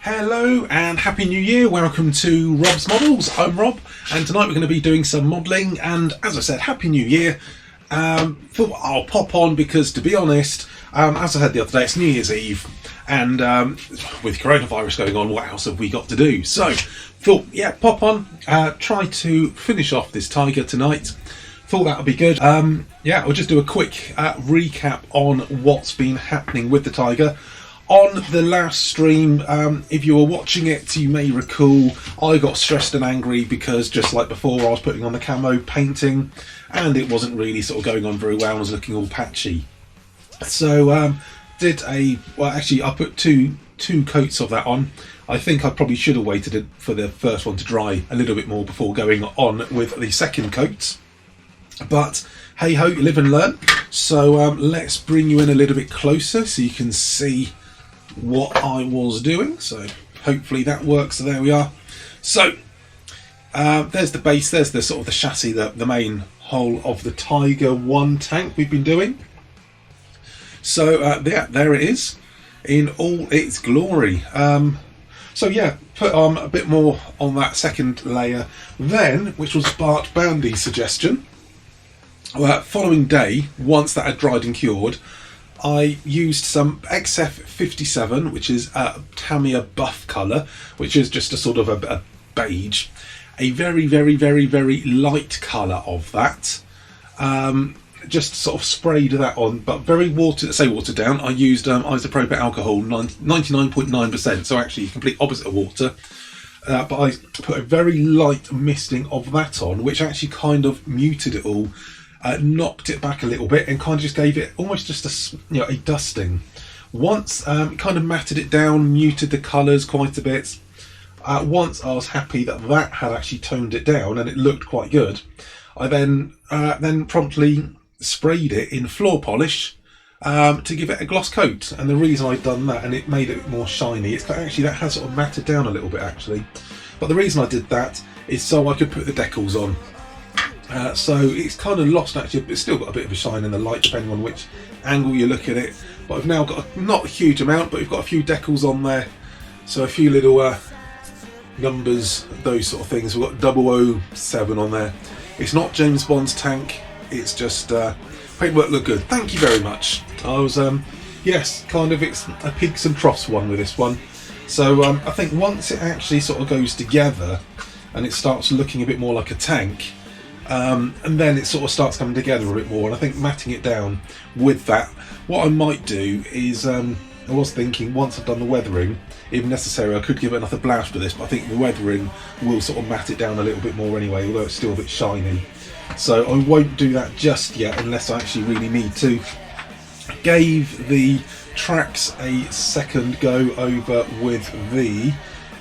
Hello and Happy New Year, welcome to Rob's Models. I'm Rob and tonight we're going to be doing some modelling, and as I said, Happy New Year. Thought I'll pop on because, to be honest, as I said the other day, it's New Year's Eve and with coronavirus going on, what else have we got to do? So thought, yeah, pop on, try to finish off this Tiger tonight. Thought that would be good. Yeah, I'll just do a quick recap on what's been happening with the Tiger. On the last stream, if you were watching it, you may recall I got stressed and angry because, just like before, I was putting on the camo painting and it wasn't really sort of going on very well and was looking all patchy. So I put two coats of that on. I think I probably should have waited it for the first one to dry a little bit more before going on with the second coat. But hey ho, you live and learn. So let's bring you in a little bit closer so you can see what I was doing. So hopefully that works. So there we are. So there's the base, there's the sort of the chassis, the main whole of the Tiger 1 tank we've been doing. So yeah, there it is in all its glory. So yeah, put on a bit more on that second layer then, which was Bart Boundy's suggestion. Following day, once that had dried and cured, I used some XF57, which is a Tamiya buff colour, which is just a sort of a beige, a very, very, very, very light colour of that. Just sort of sprayed that on, but very watered down. I used isopropyl alcohol, 99.9%, so actually complete opposite of water. But I put a very light misting of that on, which actually kind of muted it all. Knocked it back a little bit and kind of just gave it almost just a dusting. Once kind of matted it down, muted the colours quite a bit. Once I was happy that had actually toned it down and it looked quite good, I then promptly sprayed it in floor polish to give it a gloss coat. And the reason I'd done that, and it made it more shiny, it's actually that has sort of matted down a little bit actually. But the reason I did that is so I could put the decals on. So it's kind of lost actually, but it's still got a bit of a shine in the light depending on which angle you look at it. But I've now got not a huge amount, but we've got a few decals on there. So a few little numbers, those sort of things. We've got 007 on there. It's not James Bond's tank, it's just paintwork looked good. Thank you very much. I was, yes, kind of, it's a peaks and troughs one with this one. So I think once it actually sort of goes together and it starts looking a bit more like a tank, and then it sort of starts coming together a bit more, and I think matting it down with that, what I might do is, I was thinking once I've done the weathering, if necessary I could give it another blast with this, but I think the weathering will sort of mat it down a little bit more anyway, although it's still a bit shiny. So I won't do that just yet unless I actually really need to. Gave the tracks a second go over with the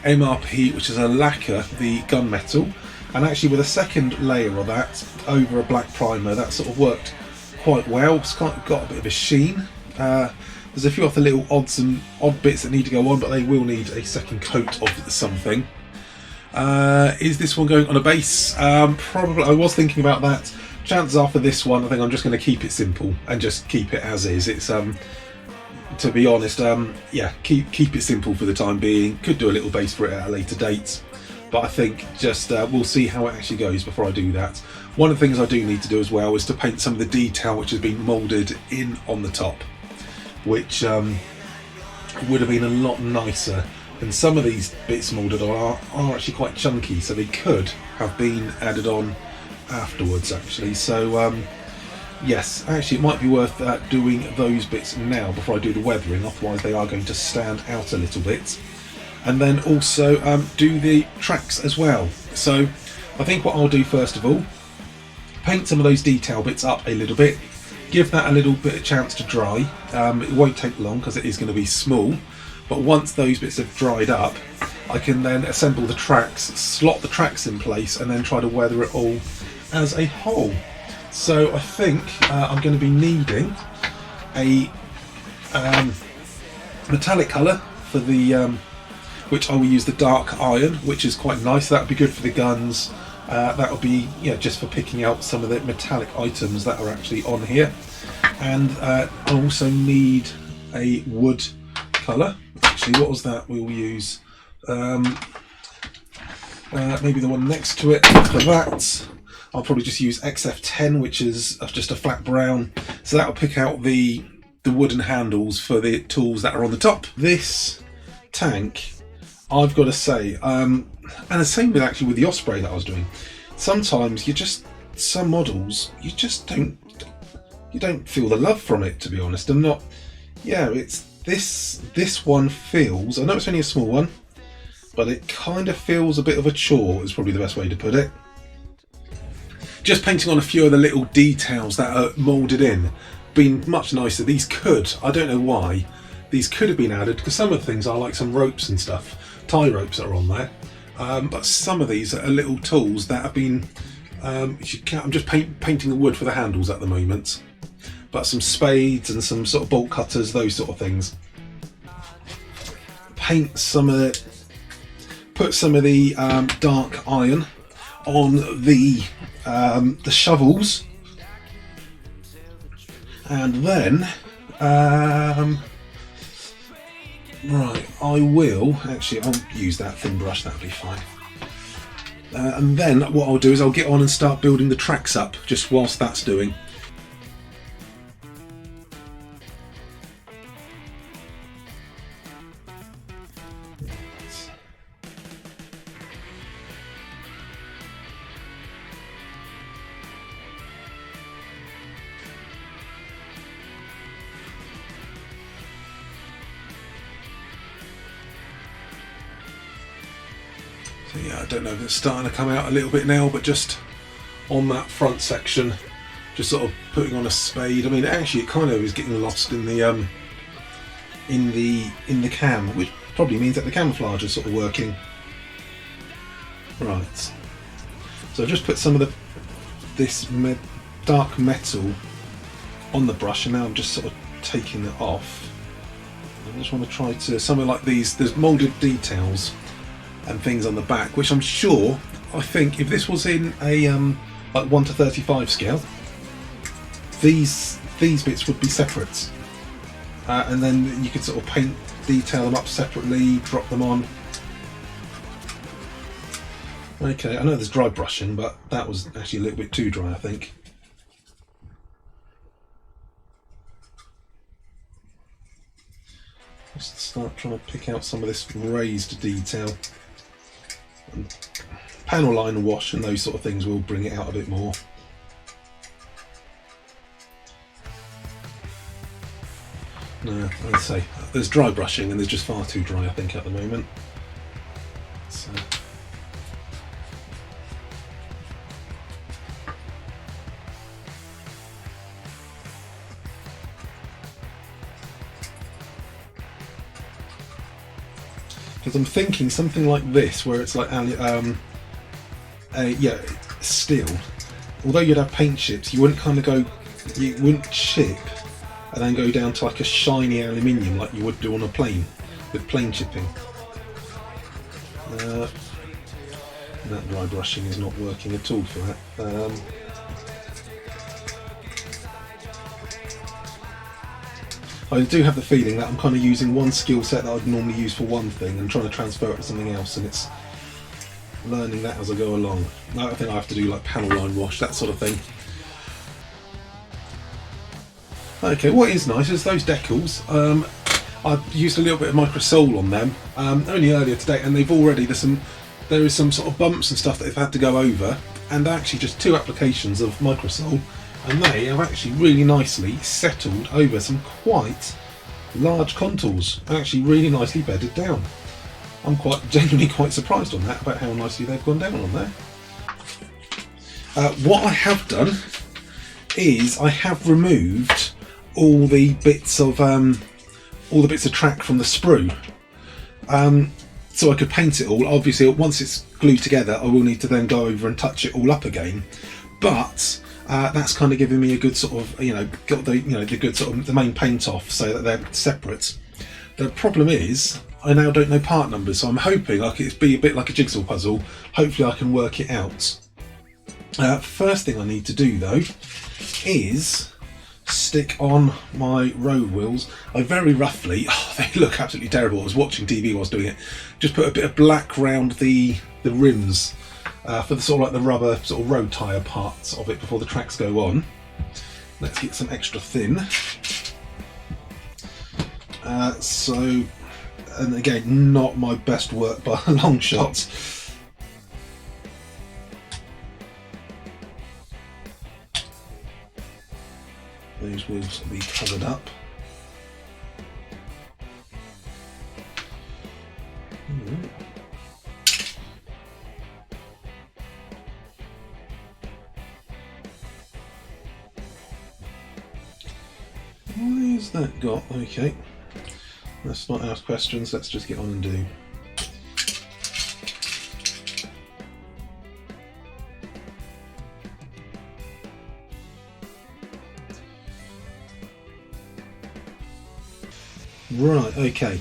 MRP, which is a lacquer, the gunmetal. And actually with a second layer of that over a black primer, that sort of worked quite well. It's got a bit of a sheen. There's a few other little odd bits that need to go on, but they will need a second coat of something. Is this one going on a base? Probably. I was thinking about that. Chances are for this one, I think I'm just going to keep it simple and just keep it as is. It's to be honest, yeah, keep it simple for the time being. Could do a little base for it at a later date. But I think just we'll see how it actually goes before I do that. One of the things I do need to do as well is to paint some of the detail which has been moulded in on the top, which would have been a lot nicer. And some of these bits moulded on are actually quite chunky, so they could have been added on afterwards actually. So yes, actually it might be worth doing those bits now before I do the weathering, otherwise they are going to stand out a little bit. And then also do the tracks as well. So I think what I'll do first of all, paint some of those detail bits up a little bit, give that a little bit of chance to dry. It won't take long because it is going to be small, but once those bits have dried up, I can then assemble the tracks, slot the tracks in place, and then try to weather it all as a whole. So I think I'm going to be needing a metallic colour for the which I will use the dark iron, which is quite nice. That would be good for the guns. That would be just for picking out some of the metallic items that are actually on here. And I also need a wood colour. Actually, what was that we'll use? Maybe the one next to it. For that, I'll probably just use XF10, which is just a flat brown. So that'll pick out the wooden handles for the tools that are on the top. This tank, I've got to say, and the same with actually with the Osprey that I was doing. Sometimes some models, you don't feel the love from it, to be honest. And not, yeah, it's this one feels, I know it's only a small one, but it kind of feels a bit of a chore, is probably the best way to put it. Just painting on a few of the little details that are moulded in, been much nicer. These could, I don't know why, these could have been added, because some of the things are like some ropes and stuff, tie ropes that are on there. But some of these are little tools that have been, I'm just painting the wood for the handles at the moment. But some spades and some sort of bolt cutters, those sort of things. Paint some of it. Put some of the dark iron on the shovels, and then right, I'll use that thin brush, that'll be fine. And then what I'll do is I'll get on and start building the tracks up just whilst that's doing. So yeah, I don't know if it's starting to come out a little bit now, but just on that front section, just sort of putting on a spade. I mean, actually, it kind of is getting lost in the cam, which probably means that the camouflage is sort of working. Right. So I've just put some of this dark metal on the brush, and now I'm just sort of taking it off. I just want to try to somewhere like these. There's moulded details and things on the back, which I'm sure, I think if this was in a like 1 to 35 scale, these bits would be separate, and then you could sort of detail them up separately, drop them on. Okay, I know there's dry brushing, but that was actually a little bit too dry, I think. Just start trying to pick out some of this raised detail. And panel line wash and those sort of things will bring it out a bit more. No, I'd say there's dry brushing and there's just far too dry, I think, at the moment. So. Because I'm thinking something like this, where it's like steel. Although you'd have paint chips, you wouldn't chip and then go down to like a shiny aluminium like you would do on a plane with plane chipping. That dry brushing is not working at all for that. I do have the feeling that I'm kind of using one skill set that I'd normally use for one thing and trying to transfer it to something else, and it's learning that as I go along. I think I have to do like panel line wash, that sort of thing. Okay, what is nice is those decals. I've used a little bit of MicroSet on them only earlier today, and there is some sort of bumps and stuff that they've had to go over, and actually just 2 applications of MicroSet, and they have actually really nicely settled over some quite large contours, actually really nicely bedded down. I'm genuinely quite surprised on that, about how nicely they've gone down on there. What I have done is I have removed all the bits of track from the sprue, so I could paint it all. Obviously, once it's glued together, I will need to then go over and touch it all up again. But that's kind of giving me a good sort of, got the good sort of the main paint off, so that they're separate. The problem is, I now don't know part numbers, so I'm hoping it'd be a bit like a jigsaw puzzle. Hopefully, I can work it out. First thing I need to do though is stick on my road wheels, I very roughly, they look absolutely terrible. I was watching TV while I was doing it. Just put a bit of black round the rims for the sort of like the rubber sort of road tyre parts of it before the tracks go on. Let's get some extra thin. And again, not my best work by a long shot. Those wheels will be covered up. Why's that got? Okay. Let's not ask questions, let's just get on and do. Right, okay.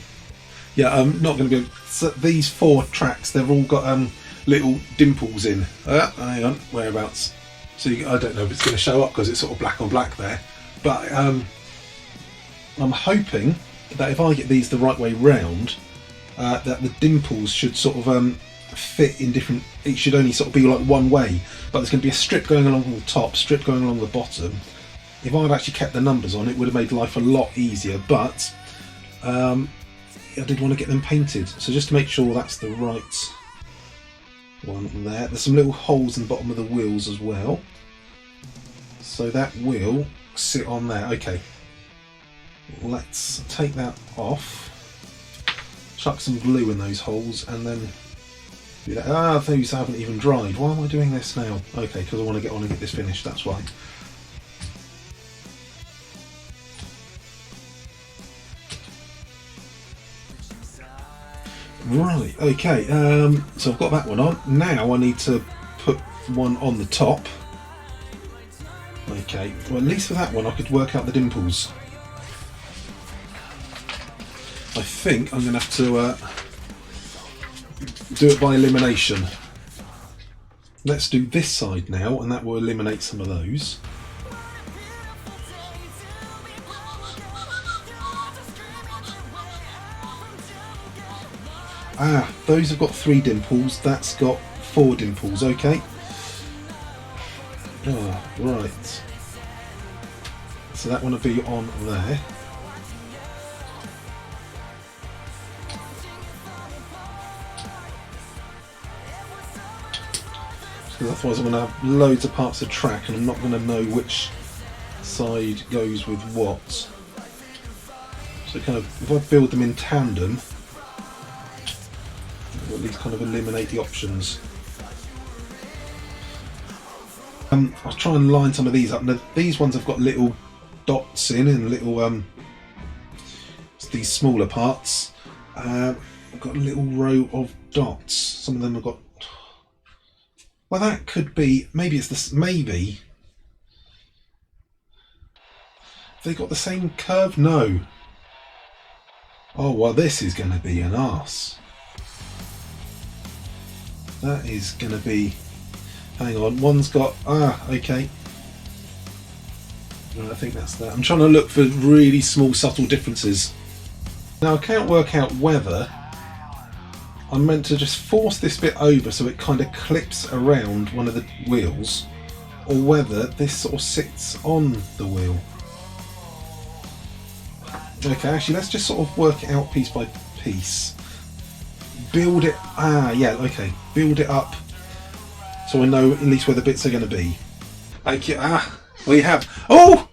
Yeah, I'm not going to be. So these 4 tracks, they've all got little dimples in. Hang on, whereabouts? So I don't know if it's going to show up because it's sort of black on black there. But I'm hoping that if I get these the right way round, that the dimples should sort of fit in different. It should only sort of be like one way, but there's going to be a strip going along the top, strip going along the bottom. If I'd actually kept the numbers on, it would have made life a lot easier. But I did want to get them painted, so just to make sure that's the right one there. There's some little holes in the bottom of the wheels as well, so that will sit on there. Okay. Let's take that off, chuck some glue in those holes, and then do that. Those haven't even dried. Why am I doing this now? Okay, because I want to get on and get this finished, that's why. Right, okay, so I've got that one on. Now I need to put one on the top. Okay, well at least for that one I could work out the dimples. I think I'm going to have to do it by elimination. Let's do this side now, and that will eliminate some of those. Those have got 3 dimples, that's got 4 dimples, okay. Right. So that one will be on there. Otherwise I'm going to have loads of parts of track and I'm not going to know which side goes with what. So kind of, if I build them in tandem, I'll at least kind of eliminate the options. I'll try and line some of these up. Now, these ones have got little dots in and little, these smaller parts. I've got a little row of dots. Some of them have got. Well, that could be, maybe it's this, maybe. Have they got the same curve? No. Oh, well, this is going to be an arse. That is going to be, hang on, one's got, okay. I think that's that. I'm trying to look for really small, subtle differences. Now, I can't work out whether I'm meant to just force this bit over so it kind of clips around one of the wheels, or whether this sort of sits on the wheel. Okay, actually let's just sort of work it out piece by piece. Build it, yeah, okay, build it up so I know at least where the bits are going to be. Okay, we have, oh!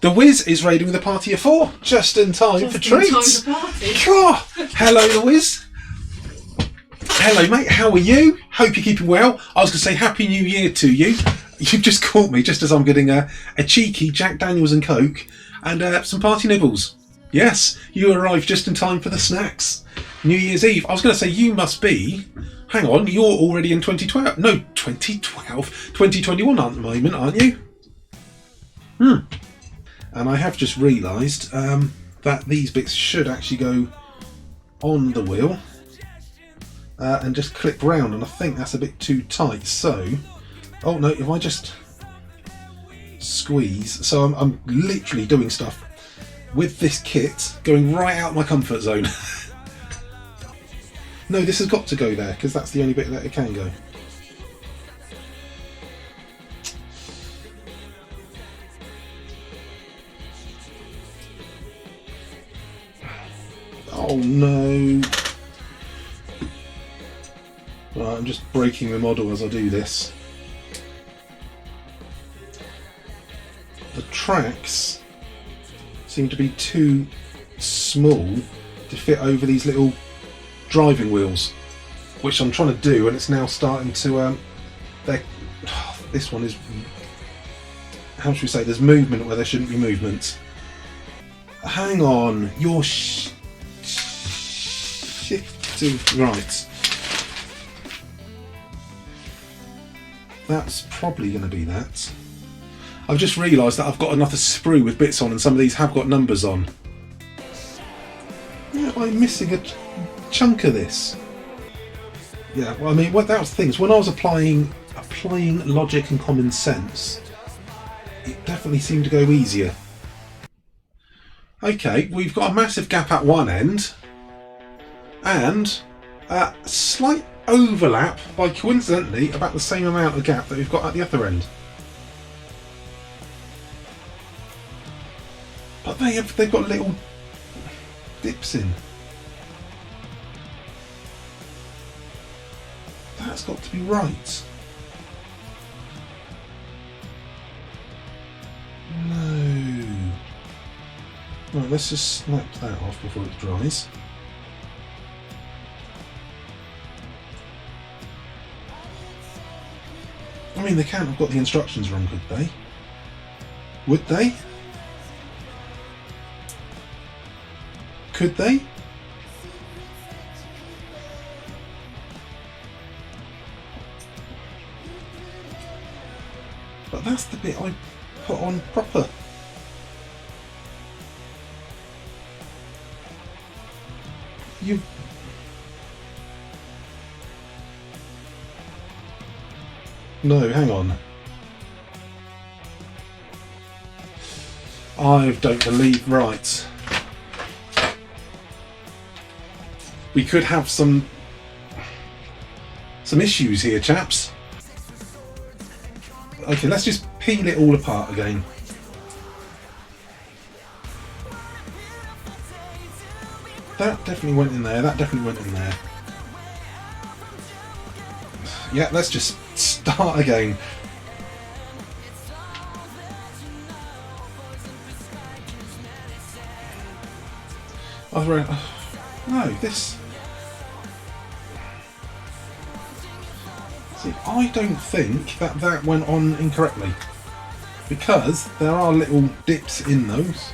The Wiz is raiding with a party of 4, just in time for treats. God, hello the Wiz. Hello mate, how are you? Hope you're keeping well. I was going to say Happy New Year to you. You've just caught me just as I'm getting a cheeky Jack Daniels and Coke and some party nibbles. Yes, you arrived just in time for the snacks. New Year's Eve. I was going to say you must be, hang on, you're already in 2012. No, 2012, 2021 at the moment, aren't you? And I have just realised that these bits should actually go on the wheel. And just clip round, and I think that's a bit too tight, so oh no, if I just squeeze. So I'm literally doing stuff with this kit going right out my comfort zone. No, this has got to go there because that's the only bit that it can go. Oh no. Right, I'm just breaking the model as I do this. The tracks seem to be too small to fit over these little driving wheels, which I'm trying to do, and it's now starting to this one is, how should we say, there's movement where there shouldn't be movement. Hang on, you're shifting right. That's probably going to be that. I've just realised that I've got another sprue with bits on, and some of these have got numbers on. Yeah, I'm missing a chunk of this. Yeah, well, I mean, that was the thing. When I was applying logic and common sense, it definitely seemed to go easier. Okay, we've got a massive gap at one end, and a slight overlap by coincidentally about the same amount of gap that we've got at the other end. But they've got little dips in. That's got to be right. No. Right, let's just snap that off before it dries. I mean, they can't have got the instructions wrong, could they? Would they? Could they? But that's the bit I put on proper. You... No, hang on. I don't believe... Right. We could have some issues here, chaps. Okay, let's just peel it all apart again. That definitely went in there, that definitely went in there. Yeah, let's just start again. No, this... See, I don't think that went on incorrectly, because there are little dips in those.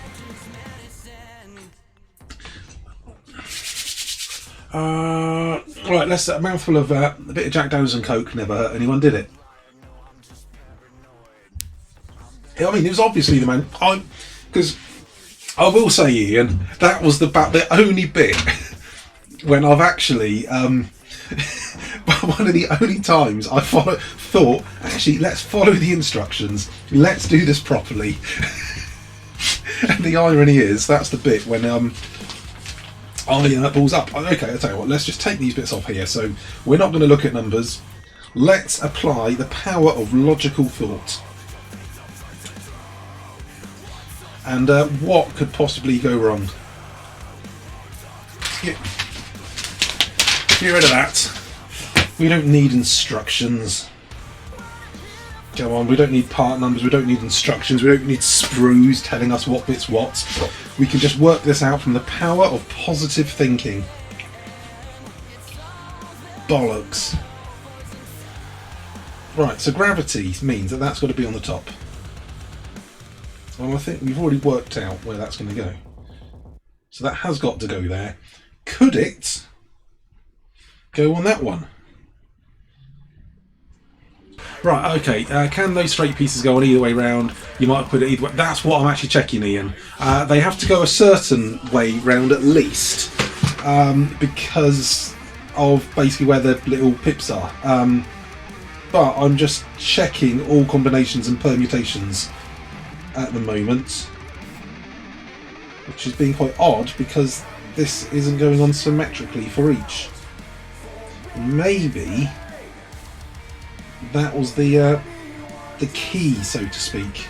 Right, let's a mouthful of a bit of Jack Daniels and Coke never hurt anyone, did it? I mean, it was obviously the man. Because I will say, Ian, that was about the only bit when I've actually. One of the only times I thought, actually, let's follow the instructions. Let's do this properly. And the irony is, that's the bit when balls up. Okay, I'll tell you what, let's just take these bits off here. So we're not going to look at numbers. Let's apply the power of logical thought. And what could possibly go wrong? Get rid of that. We don't need instructions. Go on, we don't need part numbers, we don't need instructions, we don't need sprues telling us what bit's what. We can just work this out from the power of positive thinking. Bollocks. Right, so gravity means that that's got to be on the top. Well, I think we've already worked out where that's going to go. So that has got to go there. Could it go on that one? Right, okay, can those straight pieces go on either way round? You might put it either way. That's what I'm actually checking, Ian. They have to go a certain way round at least, because of basically where the little pips are. But I'm just checking all combinations and permutations at the moment, which is being quite odd because this isn't going on symmetrically for each. Maybe that was the key, so to speak,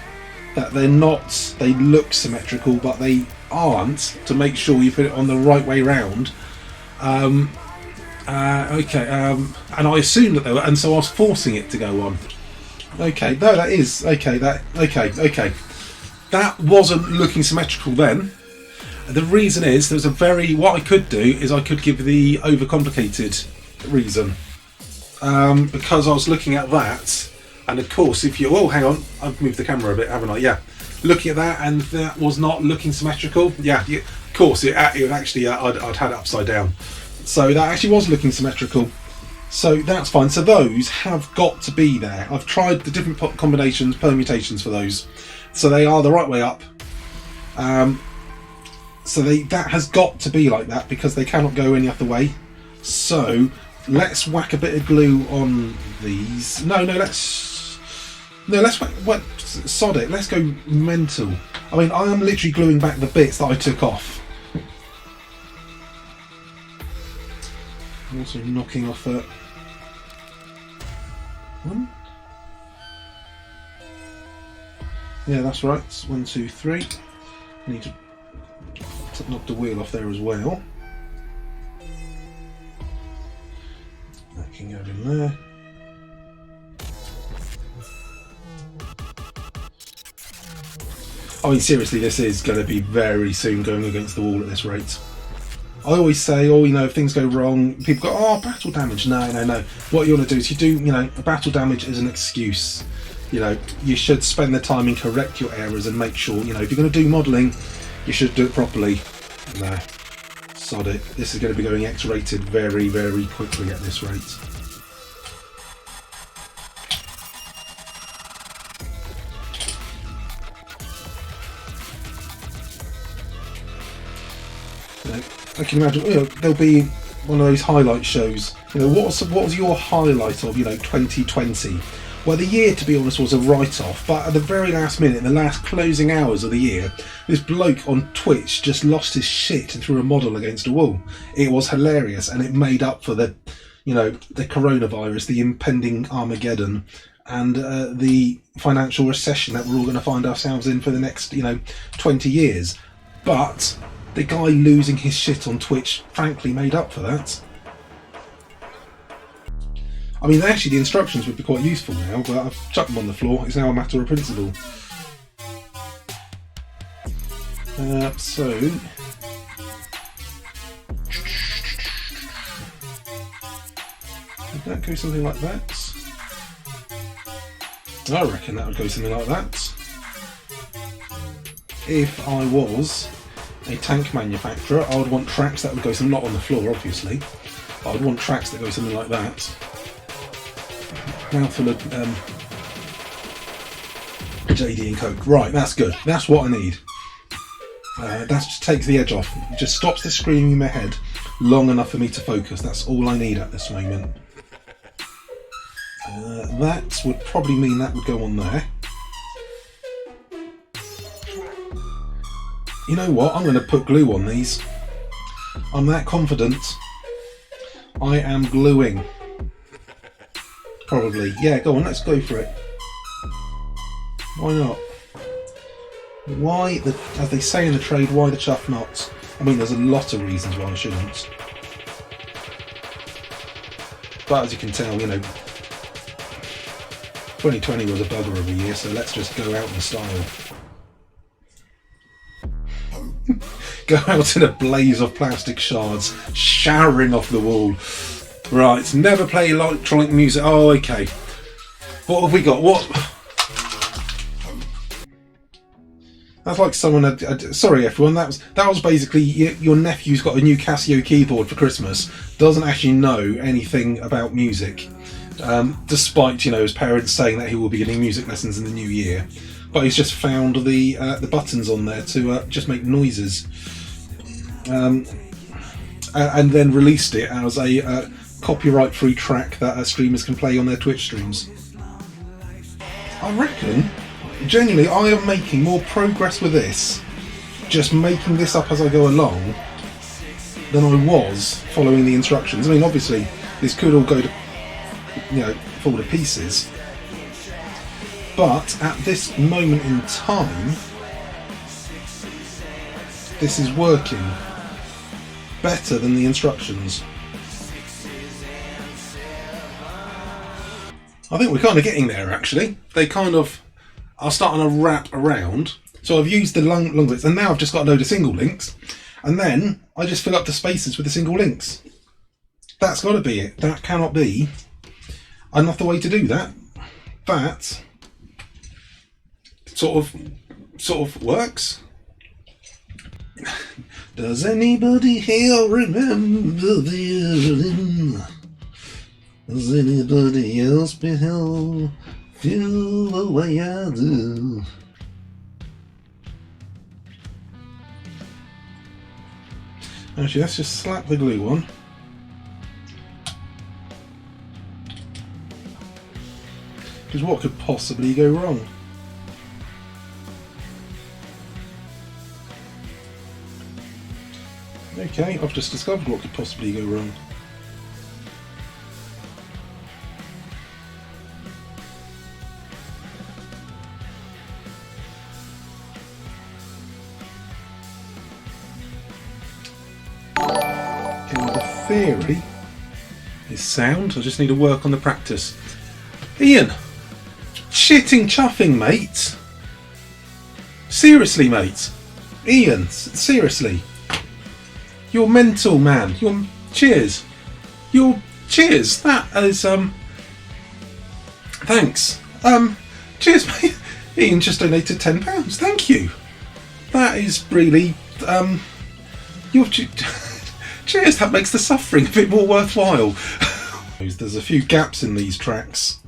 that they're not, they look symmetrical but they aren't, to make sure you put it on the right way round. And I assumed that they were, and so I was forcing it to go on. Okay, no, that is okay. That wasn't looking symmetrical then. The reason is there's what I could do is I could give the overcomplicated reason, because I was looking at that, and of course if you, oh hang on, I've moved the camera a bit, haven't I? Yeah, looking at that, and that was not looking symmetrical. Yeah, of course it would actually I'd had it upside down, so that actually was looking symmetrical. So that's fine. So those have got to be there. I've tried the different combinations, permutations for those, so they are the right way up. So that has got to be like that because they cannot go any other way. So let's whack a bit of glue on these. Let's whack, sod it. Let's go mental. I mean, I am literally gluing back the bits that I took off. I'm also knocking off a one. Yeah, that's right. It's 1, 2, 3. I need to knock the wheel off there as well. That can go in there. I mean, seriously, this is going to be very soon going against the wall at this rate. I always say, oh, if things go wrong, people go, oh, battle damage. No. What you want to do is a battle damage is an excuse. You should spend the time and correct your errors and make sure, if you're going to do modelling, you should do it properly. No, sod it. This is going to be going X-rated very, very quickly at this rate. I can imagine, there'll be one of those highlight shows. What was your highlight of 2020? Well, the year, to be honest, was a write-off, but at the very last minute, in the last closing hours of the year, this bloke on Twitch just lost his shit and threw a model against a wall. It was hilarious, and it made up for the coronavirus, the impending Armageddon, and the financial recession that we're all going to find ourselves in for the next 20 years. But the guy losing his shit on Twitch frankly made up for that. I mean, actually the instructions would be quite useful now, but I've chucked them on the floor. It's now a matter of principle. So would that go something like that? I reckon that would go something like that. If I was a tank manufacturer, I would want tracks that would go something, not on the floor obviously, but I would want tracks that go something like that. Mouthful of JD and Coke. Right, that's good. That's what I need. That just takes the edge off. It just stops the screaming in my head long enough for me to focus. That's all I need at this moment. That would probably mean that would go on there. You know what? I'm going to put glue on these. I'm that confident. I am gluing. Probably. Yeah, go on, let's go for it. Why not? As they say in the trade, why the chuff not? I mean, there's a lot of reasons why I shouldn't. But as you can tell, 2020 was a bugger of a year, so let's just go out in style. Go out in a blaze of plastic shards, showering off the wall. Right, never play electronic music. Oh, okay. What have we got? What? That's like someone had. Sorry, everyone. That was basically your nephew's got a new Casio keyboard for Christmas. Doesn't actually know anything about music, despite his parents saying that he will be getting music lessons in the new year. But he's just found the buttons on there to just make noises, and then released it as a copyright-free track that streamers can play on their Twitch streams. I reckon Genuinely, I am making more progress with this, just making this up as I go along, than I was following the instructions. I mean, obviously, this could all go to, fall to pieces. But at this moment in time, this is working better than the instructions. I think we're kind of getting there, actually. They kind of are starting to wrap around. So I've used the long bits, and now I've just got a load of single links, and then I just fill up the spaces with the single links. That's got to be it. That cannot be another way to do that. That sort of works. Does anybody here remember the Earling? Does anybody else feel the way I do? Actually, let's just slap the glue on. Because what could possibly go wrong? Okay, I've just discovered what could possibly go wrong. Okay, the theory is sound. I just need to work on the practice. Ian! Shitting chuffing, mate! Seriously, mate! Ian, seriously! You're mental, man. Cheers. Cheers. That is, thanks. Cheers, mate. Ian just donated £10. Thank you. That is really, cheers. That makes the suffering a bit more worthwhile. There's a few gaps in these tracks,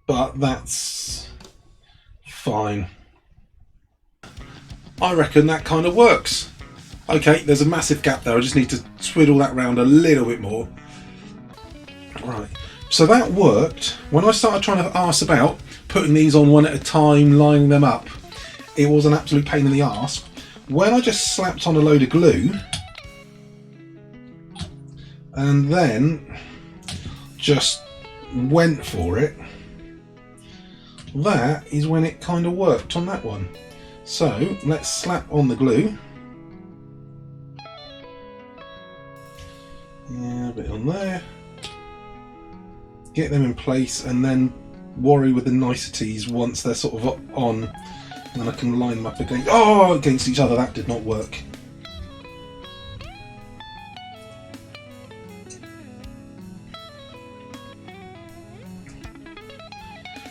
but that's fine. I reckon that kind of works. Okay, there's a massive gap there. I just need to twiddle that round a little bit more. Right, so that worked. When I started trying to arse about putting these on one at a time, lining them up, it was an absolute pain in the arse. When I just slapped on a load of glue and then just went for it, that is when it kind of worked on that one. So let's slap on the glue. Yeah, a bit on there. Get them in place and then worry with the niceties once they're sort of on. And then I can line them up against each other. That did not work.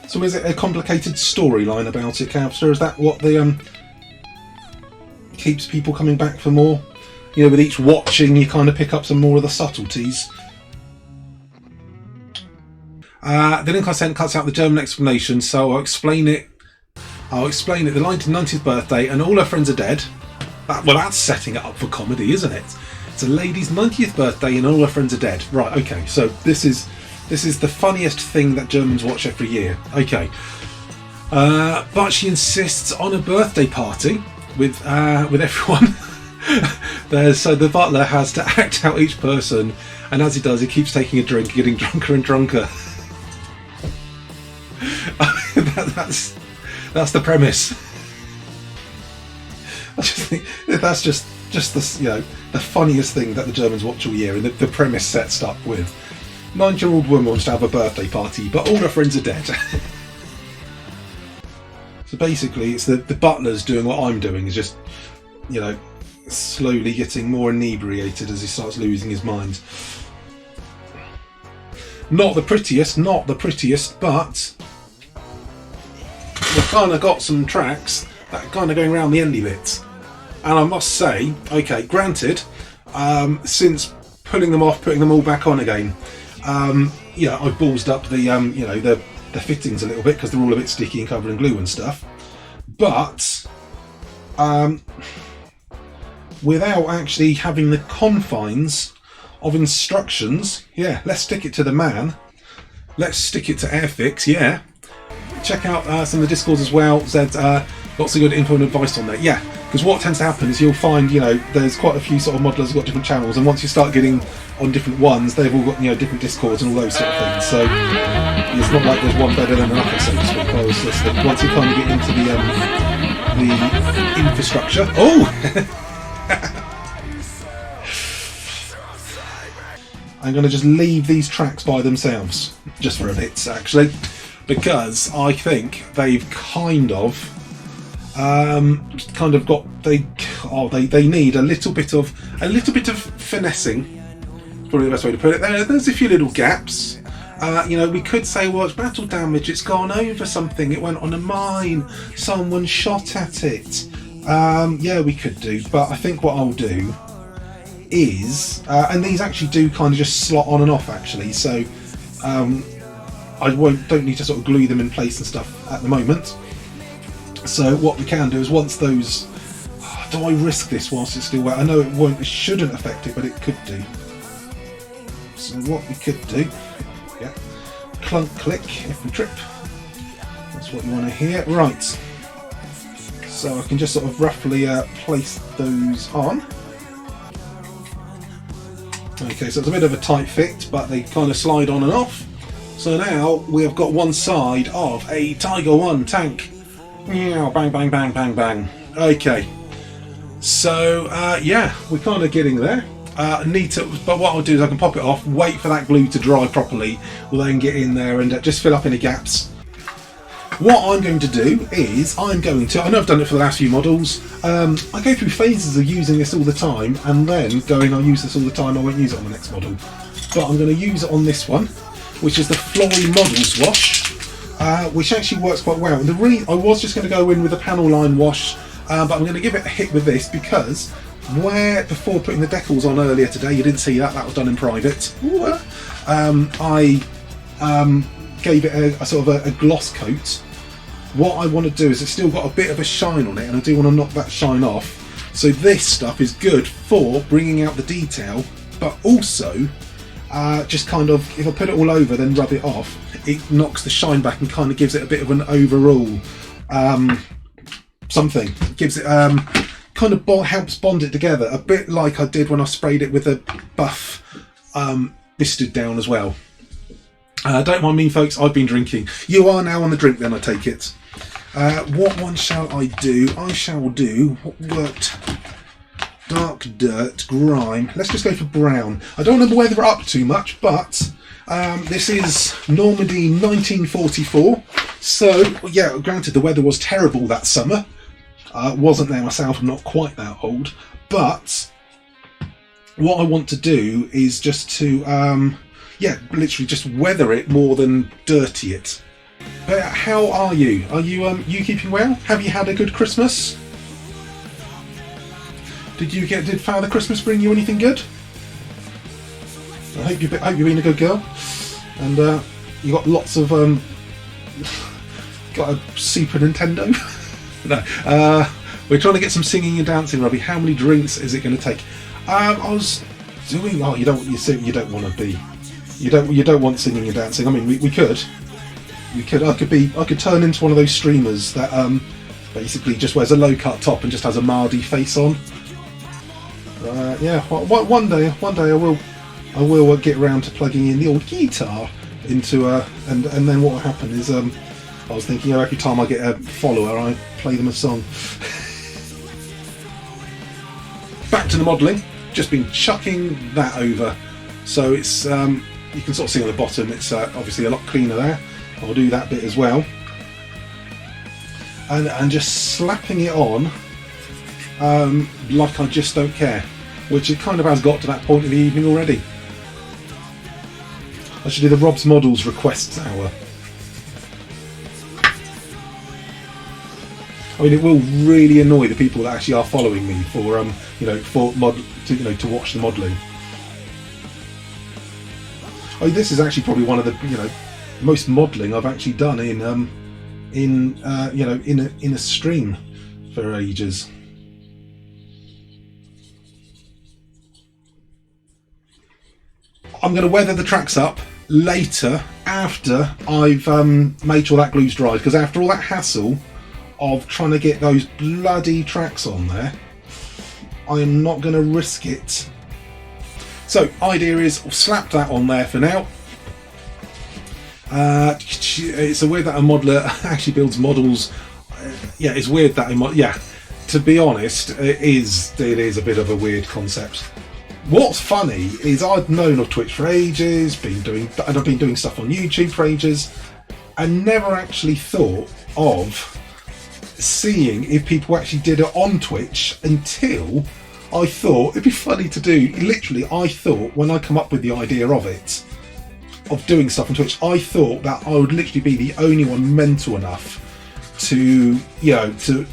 So is it a complicated storyline about it, Cavster? Is that what the keeps people coming back for more? You know, with each watching, you kind of pick up some more of the subtleties. The link I sent cuts out the German explanation, so I'll explain it. The 90th birthday, and all her friends are dead. Well, that's setting it up for comedy, isn't it? It's a lady's 90th birthday, and all her friends are dead. Right? Okay. So this is the funniest thing that Germans watch every year. Okay. But she insists on a birthday party with everyone. So the butler has to act out each person, and as he does, he keeps taking a drink, getting drunker and drunker. That's the premise. I just think that's just the the funniest thing that the Germans watch all year, and the premise sets up with 9-year-old woman wants to have a birthday party, but all her friends are dead. So basically, it's the butler's doing what I'm doing, is just slowly getting more inebriated as he starts losing his mind. Not the prettiest, but we've kind of got some tracks that are kind of going around the endy bits. And I must say, okay, granted, since pulling them off, putting them all back on again, I've ballsed up the fittings a little bit because they're all a bit sticky and covered in glue and stuff. But without actually having the confines of instructions, let's stick it to the man. Let's stick it to Airfix, check out some of the Discords as well. Zed's lots of good info and advice on there. Yeah, because what tends to happen is you'll find, you know, there's quite a few sort of modelers who've got different channels, and once you start getting on different ones, they've all got, you know, different Discords and all those sort of things. So it's not like there's one better than another, so to speak. I was just once you kind of get into the infrastructure. Oh. I'm going to just leave these tracks by themselves, just for a bit, actually, because I think they've kind of got they need a little bit of finessing. Probably the best way to put it. There's a few little gaps. You know, we could say, well, it's battle damage. It's gone over something. It went on a mine. Someone shot at it. Yeah, we could do, but I think what I'll do is, and these actually do kind of just slot on and off actually, so I don't need to sort of glue them in place and stuff at the moment. So what we can do is once those, do I risk this whilst it's still wet? I know it shouldn't affect it, but it could do. So what we could do, yeah, clunk click if we trip. That's what you want to hear. Right. So I can just sort of roughly place those on. Okay, so it's a bit of a tight fit, but they kind of slide on and off. So now we have got one side of a Tiger 1 tank. Bang, bang, bang, bang, bang. Okay, so yeah, we're kind of getting there. But what I'll do is I can pop it off, wait for that glue to dry properly, we'll then get in there and just fill up any gaps. What I'm going to do is I know I've done it for the last few models, I go through phases of using this all the time and then going, I'll use this all the time, I won't use it on the next model. But I'm going to use it on this one, which is the Flory Models Wash, which actually works quite well. I was just going to go in with a panel line wash, but I'm going to give it a hit with this because before putting the decals on earlier today, you didn't see that was done in private. I gave it a sort of a gloss coat. What I want to do is it's still got a bit of a shine on it, and I do want to knock that shine off. So this stuff is good for bringing out the detail, but also just kind of, if I put it all over then rub it off, it knocks the shine back and kind of gives it a bit of an overall something. It gives it kind of helps bond it together, a bit like I did when I sprayed it with a buff bisted down as well. Don't mind me, folks, I've been drinking. You are now on the drink then, I take it. What one shall I do? I shall do what worked. Dark dirt, grime. Let's just go for brown. I don't want to weather it up too much, but this is Normandy 1944. So, yeah, granted the weather was terrible that summer. Wasn't there myself, I'm not quite that old. But what I want to do is just to, yeah, literally just weather it more than dirty it. But how are you? Are you keeping well? Have you had a good Christmas? Did Father Christmas bring you anything good? I hope you've been a good girl, and you got lots of got a Super Nintendo. No, we're trying to get some singing and dancing, Robbie. How many drinks is it going to take? I was doing. Oh, you don't want to be. You don't want singing and dancing. I mean, we could. I could turn into one of those streamers that basically just wears a low cut top and just has a Mardy face on. Yeah, one day I will get round to plugging in the old guitar into and then what will happen is I was thinking, every time I get a follower I play them a song. Back to the modelling, just been chucking that over, so it's you can sort of see on the bottom it's obviously a lot cleaner there. I'll do that bit as well, and just slapping it on like I just don't care, which it kind of has got to that point in the evening already. I should do the Rob's Models requests hour. I mean, it will really annoy the people that actually are following me for to watch the modelling. I mean, this is actually probably one of the most modelling I've actually done in a stream for ages. I'm going to weather the tracks up later after I've made sure that glue's dried, because after all that hassle of trying to get those bloody tracks on there, I am not going to risk it. So idea is I'll slap that on there for now. It's weird that a modeler actually builds models. Yeah, it's weird that to be honest, it is a bit of a weird concept. What's funny is I've known of Twitch for ages, and I've been doing stuff on YouTube for ages, and never actually thought of seeing if people actually did it on Twitch until I thought it'd be funny to do. Literally, I thought when I come up with the idea of it, of doing stuff on Twitch, I thought that I would literally be the only one mental enough to do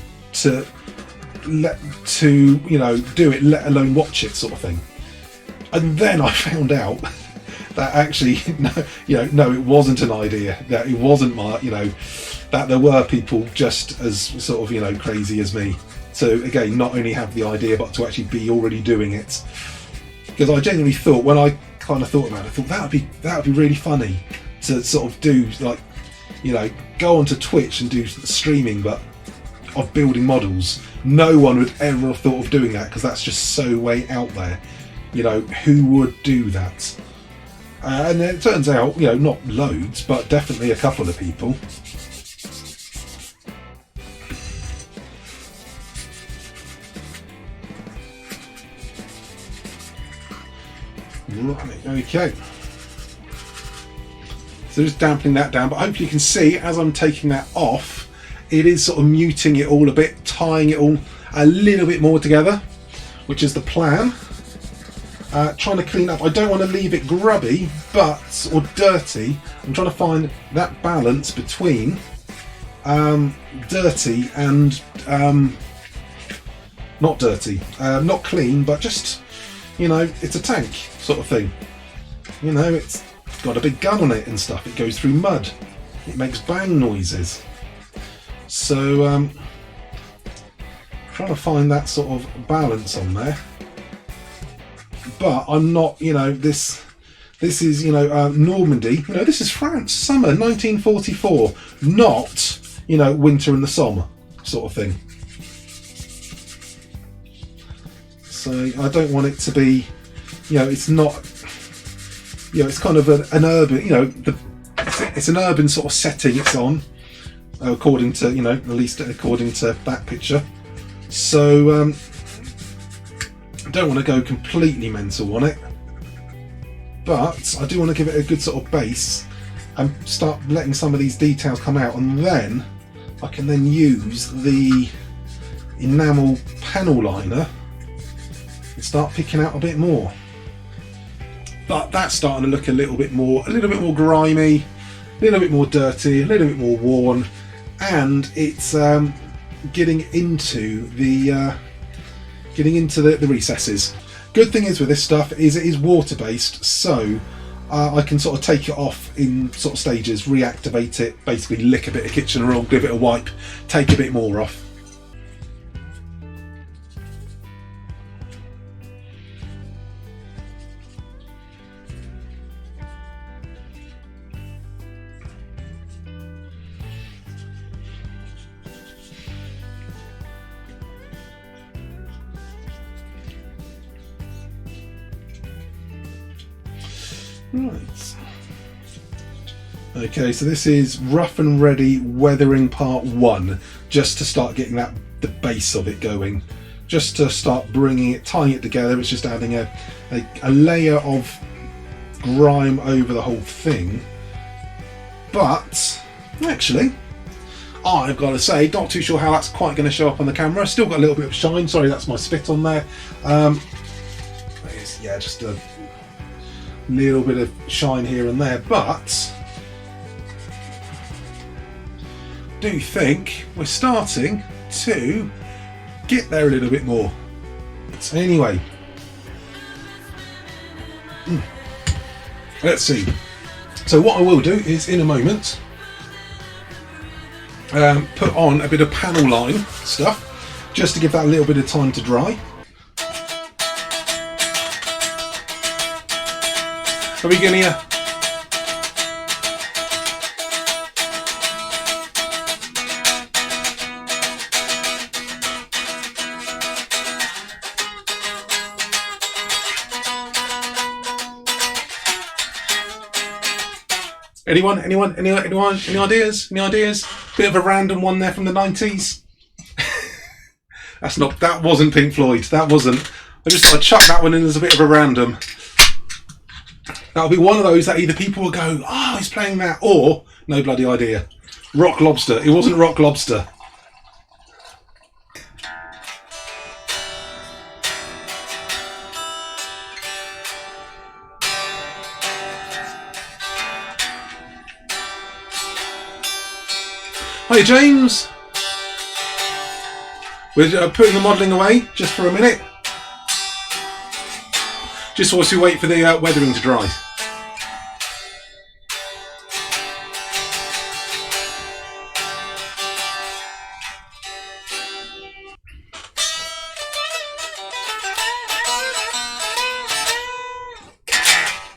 it, let alone watch it, sort of thing. And then I found out that actually, no, it wasn't an idea. That it wasn't my, that there were people just as sort of, crazy as me. So again, not only have the idea, but to actually be already doing it. Because I genuinely thought, when I kind of thought about it, I thought that would be really funny to sort of do, like, go onto Twitch and do streaming, but of building models. No one would ever have thought of doing that, because that's just so way out there. Who would do that? And it turns out, not loads, but definitely a couple of people. Right, okay. So just dampening that down, but hopefully you can see as I'm taking that off, it is sort of muting it all a bit, tying it all a little bit more together, which is the plan. Trying to clean up. I don't want to leave it grubby or dirty. I'm trying to find that balance between dirty and not dirty, not clean, but just, it's a tank sort of thing. It's got a big gun on it and stuff. It goes through mud. It makes bang noises. So trying to find that sort of balance on there. But I'm not, this is, Normandy, this is France, summer 1944, not, winter in the Somme sort of thing. So I don't want it to be, it's not, it's kind of an urban, it's an urban sort of setting it's on, according to, at least according to that picture. So, don't want to go completely mental on it, but I do want to give it a good sort of base and start letting some of these details come out, and then I can then use the enamel panel liner and start picking out a bit more. But that's starting to look a little bit more grimy, a little bit more dirty, a little bit more worn, and it's getting into the recesses. Good thing is with this stuff is it is water based, so I can sort of take it off in sort of stages, reactivate it, basically lick a bit of kitchen roll, give it a wipe, take a bit more off. Right. Okay, so this is rough and ready weathering part 1, just to start getting the base of it going, just to start tying it together. It's just adding a layer of grime over the whole thing. But actually, I've got to say, not too sure how that's quite going to show up on the camera. Still got a little bit of shine. Sorry, that's my spit on there. Yeah, just a little bit of shine here and there, but do think we're starting to get there a little bit more. So anyway, let's see. So what I will do is in a moment put on a bit of panel line stuff just to give that a little bit of time to dry. Are we going to Anyone? Any ideas? Any ideas? Bit of a random one there from the 90s. That wasn't Pink Floyd. That wasn't. I just thought I'd chuck that one in as a bit of a random. That'll be one of those that either people will go, oh, he's playing that, or no bloody idea. Rock Lobster. It wasn't Rock Lobster. Hi James. We're putting the modelling away just for a minute. Just whilst we wait for the weathering to dry.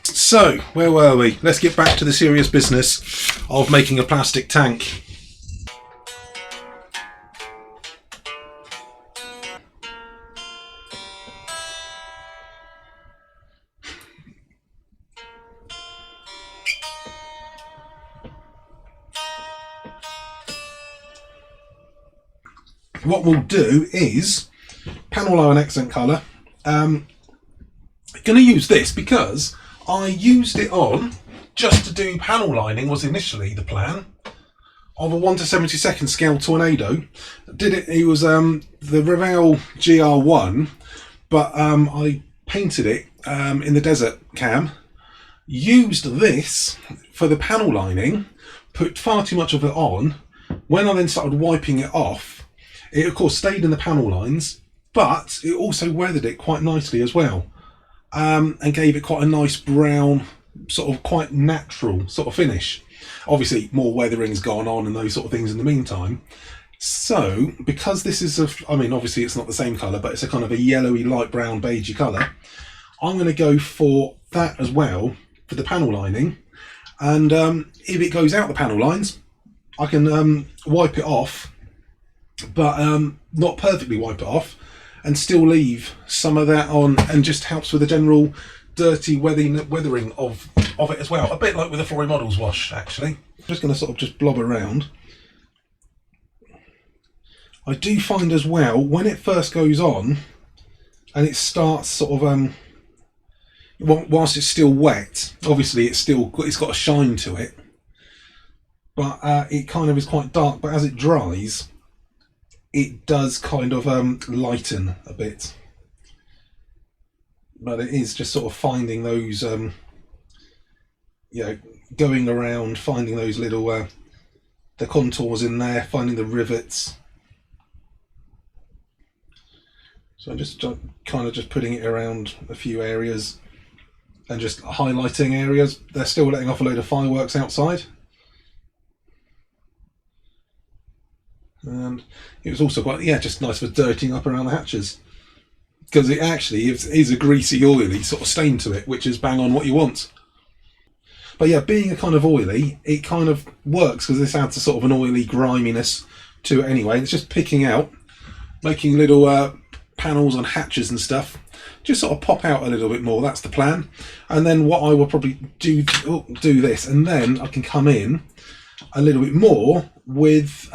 So, where were we? Let's get back to the serious business of making a plastic tank. What we'll do is panel iron accent colour. I'm going to use this because I used it on just to do panel lining, was initially the plan, of a 1/72 scale tornado. It was the Revell GR1, but I painted it in the desert cam, used this for the panel lining, put far too much of it on. When I then started wiping it off, it of course stayed in the panel lines, but it also weathered it quite nicely as well, and gave it quite a nice brown, sort of quite natural sort of finish. Obviously more weathering's gone on and those sort of things in the meantime. So because this is obviously it's not the same colour, but it's a kind of a yellowy light brown beigey colour, I'm going to go for that as well for the panel lining. And if it goes out the panel lines, I can wipe it off, but not perfectly wipe it off, and still leave some of that on, and just helps with the general dirty weathering of it as well. A bit like with the Flory Models wash, actually. I'm just going to sort of just blob around. I do find as well, when it first goes on and it starts sort of whilst it's still wet, obviously it's got a shine to it, but it kind of is quite dark, but as it dries it does kind of lighten a bit. But it is just sort of finding those going around, finding those little the contours in there, finding the rivets. So I'm just kind of just putting it around a few areas and just highlighting areas. They're still letting off a load of fireworks outside. And it was also quite, just nice for dirtying up around the hatches, because it actually is a greasy, oily sort of stain to it, which is bang on what you want. But yeah, being a kind of oily, it kind of works because this adds a sort of an oily griminess to it anyway. It's just picking out, making little panels on hatches and stuff, just sort of pop out a little bit more. That's the plan. And then what I will probably do this, and then I can come in a little bit more with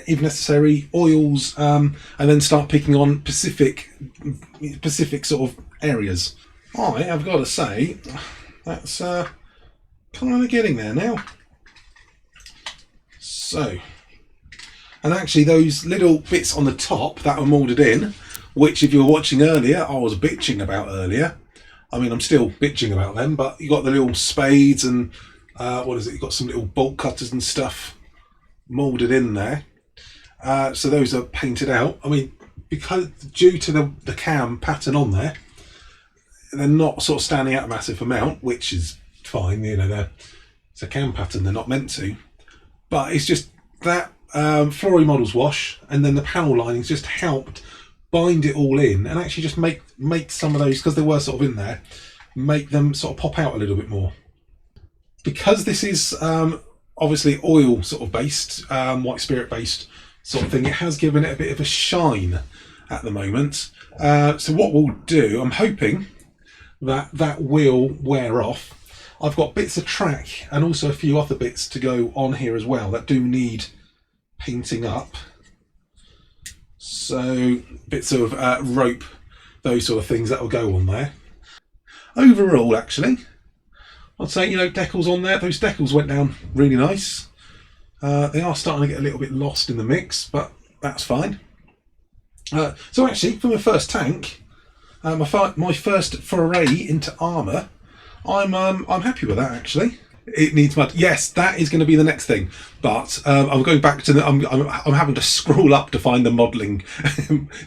if necessary oils, and then start picking on specific sort of areas. I have got to say that's kind of getting there now. So, and actually those little bits on the top that are moulded in, which if you were watching earlier I was bitching about earlier, I mean I'm still bitching about them, but you got the little spades and you've got some little bolt cutters and stuff moulded in there. So those are painted out. I mean, because due to the cam pattern on there, they're not sort of standing out a massive amount, which is fine. It's a cam pattern, they're not meant to. But it's just that Flory Models wash and then the panel linings just helped bind it all in, and actually just make some of those, because they were sort of in there, make them sort of pop out a little bit more. Because this is obviously oil sort of based, white spirit based sort of thing, it has given it a bit of a shine at the moment. So what we'll do, I'm hoping that will wear off. I've got bits of track and also a few other bits to go on here as well that do need painting up. So bits of rope, those sort of things that will go on there. Overall, actually, I'd say, you know, decals on there. Those decals went down really nice. They are starting to get a little bit lost in the mix, but that's fine. So actually, for my first tank, my first foray into armour, I'm happy with that actually. It needs mud. Yes, that is going to be the next thing. But I'm going back to the. I'm having to scroll up to find the modelling,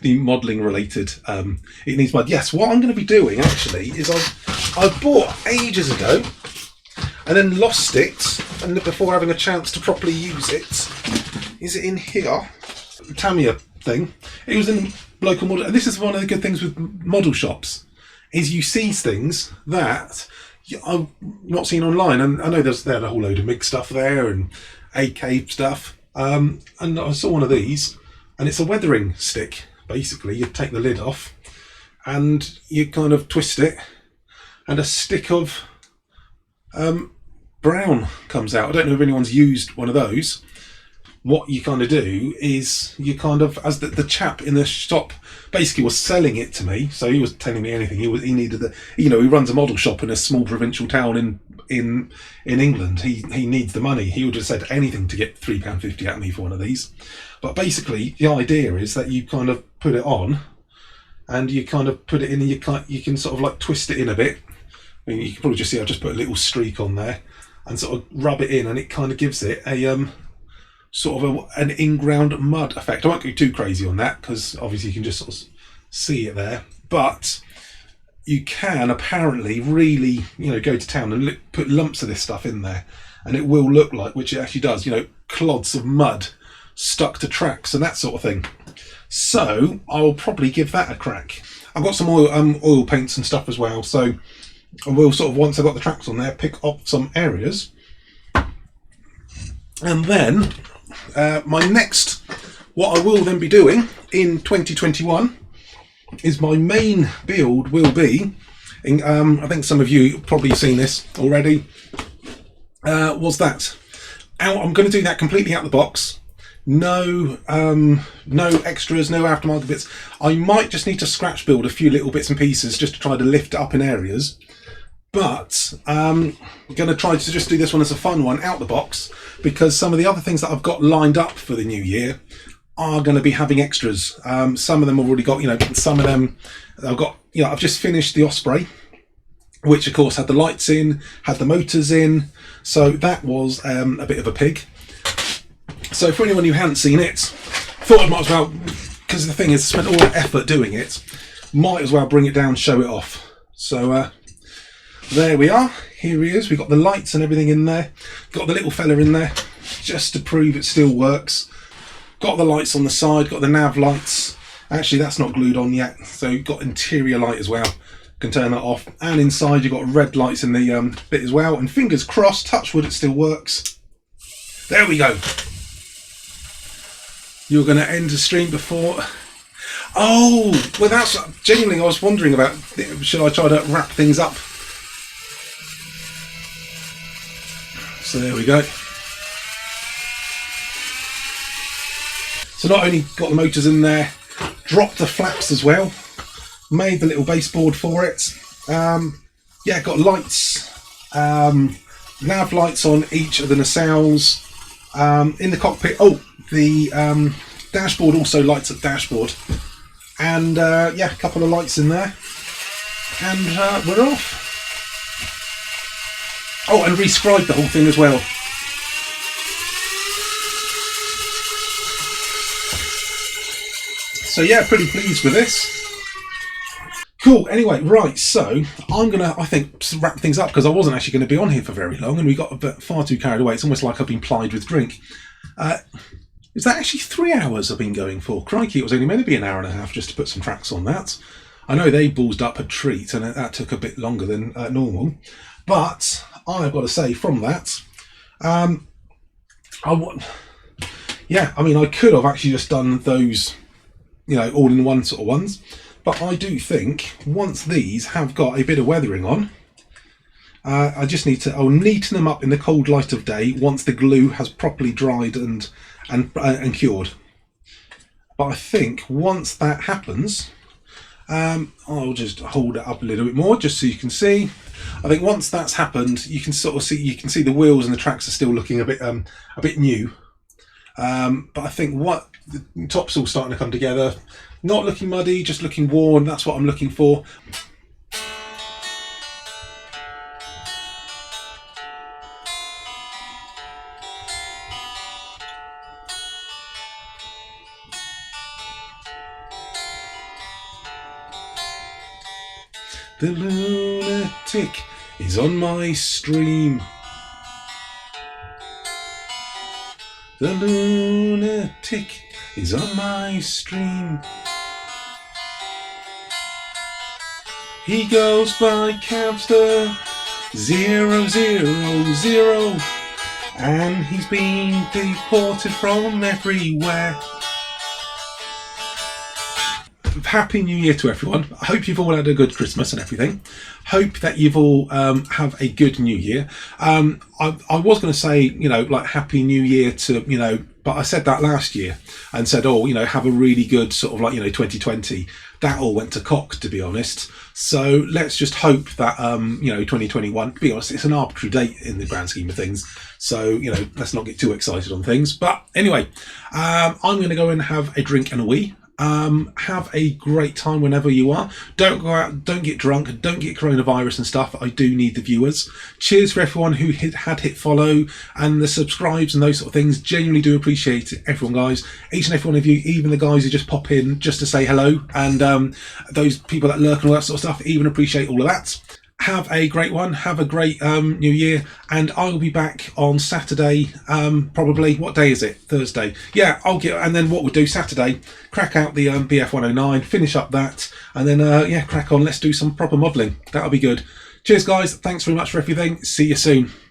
the modelling related. It needs mud. Yes, what I'm going to be doing actually is I bought ages ago, and then lost it, and before having a chance to properly use it. Is it in here? Tamiya thing. It was in local model, and this is one of the good things with model shops, is you see things that I've not seen online, and I know there's a whole load of MIG stuff there and AK stuff, and I saw one of these, and it's a weathering stick. Basically, you take the lid off and you kind of twist it, and a stick of brown comes out. I don't know if anyone's used one of those. What you kind of do is you kind of, as the chap in the shop basically was selling it to me, so he was telling me anything. He needed the, you know, he runs a model shop in a small provincial town in England. He needs the money. He would have said anything to get £3.50 out of me for one of these. But basically, the idea is that you kind of put it on, and you kind of put it in, and you can sort of like twist it in a bit. I mean, you can probably just see I've just put a little streak on there, and sort of rub it in, and it kind of gives it a sort of an in-ground mud effect. I won't go too crazy on that because obviously you can just sort of see it there, but you can apparently really, you know, go to town and put lumps of this stuff in there, and it will look like, which it actually does, you know, clods of mud stuck to tracks and that sort of thing. So I'll probably give that a crack. I've got some oil paints and stuff as well, so I will sort of, once I've got the tracks on there, pick up some areas, and then my next, what I will then be doing in 2021 is my main build will be, I think some of you probably seen this already, was that I'm going to do that completely out the box. No extras, no aftermarket bits. I might just need to scratch build a few little bits and pieces just to try to lift it up in areas. But I'm going to try to just do this one as a fun one out the box, because some of the other things that I've got lined up for the new year are going to be having extras. Some of them I've already got, you know, some of them I've got, you know, I've just finished the Osprey, which of course had the lights in, had the motors in, so that was a bit of a pig. So for anyone who hadn't seen it, thought I might as well, because the thing is, I spent all that effort doing it, might as well bring it down, show it off. So there we are. Here he is. We've got the lights and everything in there. Got the little fella in there just to prove it still works. Got the lights on the side. Got the nav lights. Actually, that's not glued on yet. So you've got interior light as well. Can turn that off. And inside you've got red lights in the bit as well. And fingers crossed, touch wood, it still works. There we go. You're going to end the stream before... Oh, well, that's genuinely, I was wondering about, should I try to wrap things up? So there we go. So not only got the motors in there, dropped the flaps as well, made the little baseboard for it. Yeah, got lights, nav lights on each of the nacelles. In the cockpit, the dashboard also lights up dashboard. And yeah, a couple of lights in there. And we're off. Oh, and rescribed the whole thing as well. So yeah, pretty pleased with this. Cool. Anyway, right, so I'm gonna, I think, wrap things up because I wasn't actually going to be on here for very long, and we got a bit far too carried away. It's almost like I've been plied with drink. Is that actually 3 hours I've been going for? Crikey, it was only meant to be an hour and a half just to put some tracks on that. I know they ballsed up a treat, and that took a bit longer than normal. But I've got to say, from that, yeah, I mean, I could have actually just done those, you know, all-in-one sort of ones. But I do think once these have got a bit of weathering on, I just need to, I'll neaten them up in the cold light of day once the glue has properly dried and cured. But I think once that happens, I'll just hold it up a little bit more just so you can see. I think once that's happened, you can sort of see, you can see the wheels and the tracks are still looking a bit new. But I think what the top's all starting to come together, not looking muddy, just looking worn. That's what I'm looking for. The lunatic is on my stream. The lunatic is on my stream. He goes by Camster 000, and he's been deported from everywhere. Happy New Year to everyone. I hope you've all had a good Christmas and everything. Hope that you've all have a good New Year. I was going to say, you know, like Happy New Year to, you know, but I said that last year and said, oh, you know, have a really good sort of like, you know, 2020. That all went to cock, to be honest. So let's just hope that, you know, 2021, to be honest, it's an arbitrary date in the grand scheme of things. So, you know, let's not get too excited on things. But anyway, I'm going to go and have a drink and a wee. Have a great time whenever you are. Don't go out, don't get drunk, don't get coronavirus and stuff. I do need the viewers. Cheers for everyone who had hit follow and the subscribes and those sort of things. Genuinely do appreciate it, everyone, guys. Each and every one of you, even the guys who just pop in just to say hello, and those people that lurk and all that sort of stuff, even appreciate all of that. Have a great one. Have a great New Year, and I'll be back on Saturday. Probably, what day is it? Thursday. Yeah, I'll get. And then what we'll do Saturday, crack out the BF 109, finish up that, and then yeah, crack on. Let's do some proper modelling. That'll be good. Cheers, guys. Thanks very much for everything. See you soon.